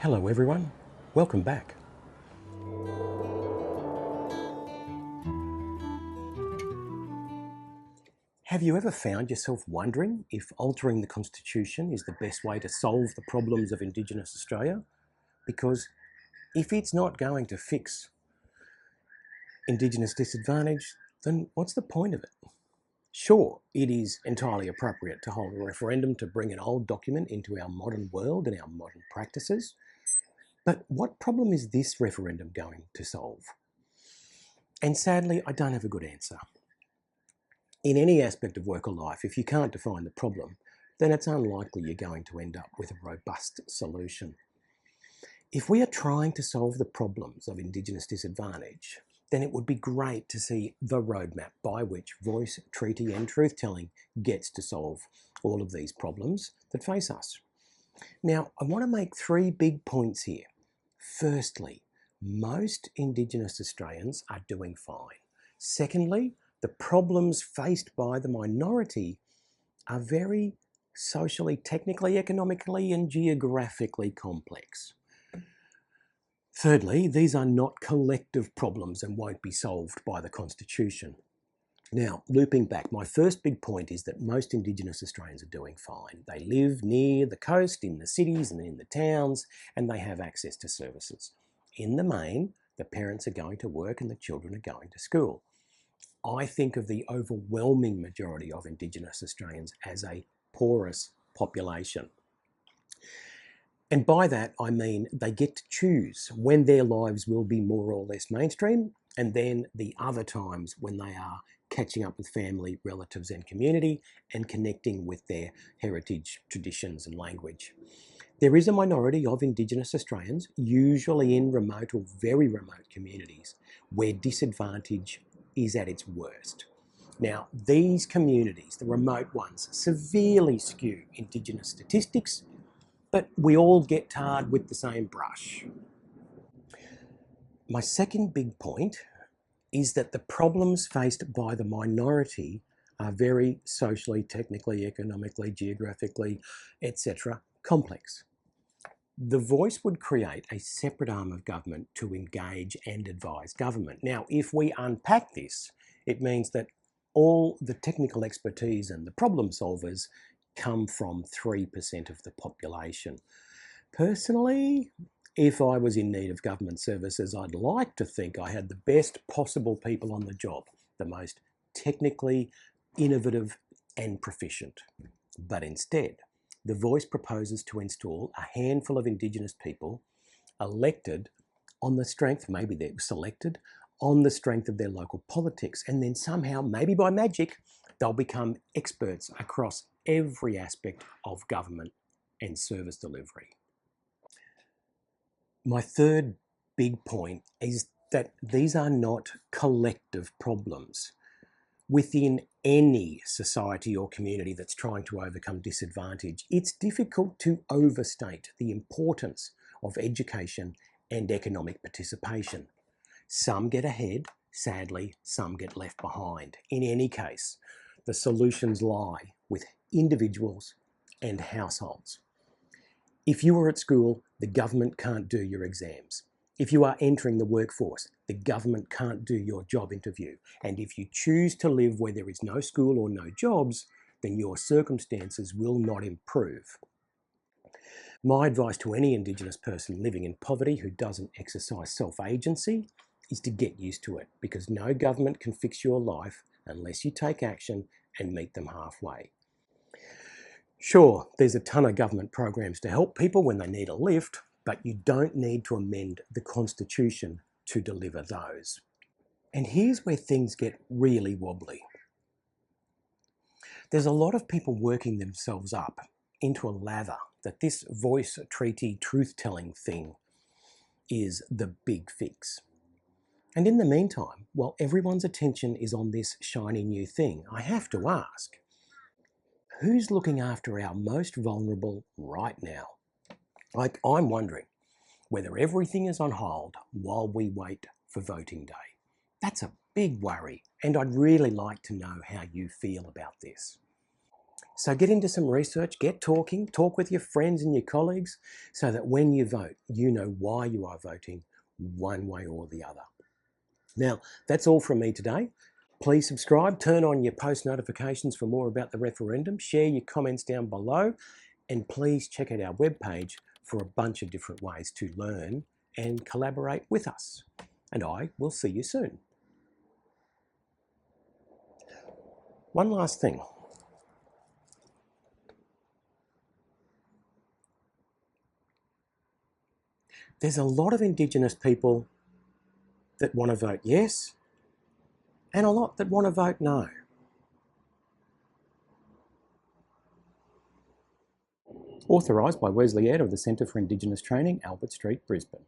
Hello everyone, welcome back. Have you ever found yourself wondering if altering the Constitution is the best way to solve the problems of Indigenous Australia? Because if it's not going to fix Indigenous disadvantage, then what's the point of it? Sure, it is entirely appropriate to hold a referendum to bring an old document into our modern world and our modern practices, but what problem is this referendum going to solve? And sadly, I don't have a good answer. In any aspect of work or life, if you can't define the problem, then it's unlikely you're going to end up with a robust solution. If we are trying to solve the problems of Indigenous disadvantage, then it would be great to see the roadmap by which voice, treaty and truth-telling gets to solve all of these problems that face us. Now, I want to make three big points here. Firstly, most Indigenous Australians are doing fine. Secondly, the problems faced by the minority are very socially, technically, economically and geographically complex. Thirdly, these are not collective problems and won't be solved by the Constitution. Now, looping back, my first big point is that most Indigenous Australians are doing fine. They live near the coast, in the cities and in the towns, and they have access to services. In the main, the parents are going to work and the children are going to school. I think of the overwhelming majority of Indigenous Australians as a porous population. And by that, I mean they get to choose when their lives will be more or less mainstream, and then the other times when they are catching up with family, relatives and community and connecting with their heritage, traditions and language. There is a minority of Indigenous Australians, usually in remote or very remote communities, where disadvantage is at its worst. Now, these communities, the remote ones, severely skew Indigenous statistics, but we all get tarred with the same brush. My second big point is that the problems faced by the minority are very socially, technically, economically, geographically, etc., complex. The voice would create a separate arm of government to engage and advise government. Now, if we unpack this, it means that all the technical expertise and the problem solvers come from 3% of the population. Personally, if I was in need of government services, I'd like to think I had the best possible people on the job, the most technically innovative and proficient. But instead, the voice proposes to install a handful of Indigenous people elected on the strength, maybe they're selected, on the strength of their local politics, and then somehow, maybe by magic, they'll become experts across every aspect of government and service delivery. My third big point is that these are not collective problems. Within any society or community that's trying to overcome disadvantage, it's difficult to overstate the importance of education and economic participation. Some get ahead, sadly, some get left behind. In any case, the solutions lie with individuals and households. If you are at school, the government can't do your exams. If you are entering the workforce, the government can't do your job interview. And if you choose to live where there is no school or no jobs, then your circumstances will not improve. My advice to any Indigenous person living in poverty who doesn't exercise self-agency is to get used to it, because no government can fix your life unless you take action and meet them halfway. Sure, there's a ton of government programs to help people when they need a lift, but you don't need to amend the Constitution to deliver those. And here's where things get really wobbly. There's a lot of people working themselves up into a lather that this voice treaty truth-telling thing is the big fix. And in the meantime, while everyone's attention is on this shiny new thing, I have to ask, who's looking after our most vulnerable right now? Like, I'm wondering whether everything is on hold while we wait for voting day. That's a big worry, and I'd really like to know how you feel about this. So get into some research, get talking, talk with your friends and your colleagues so that when you vote, you know why you are voting one way or the other. Now, that's all from me today. Please subscribe, turn on your post notifications for more about the referendum, share your comments down below, and please check out our webpage for a bunch of different ways to learn and collaborate with us. And I will see you soon. One last thing. There's a lot of Indigenous people that want to vote yes, and a lot that want to vote no. Authorised by Wesley Ed of the Centre for Indigenous Training, Albert Street, Brisbane.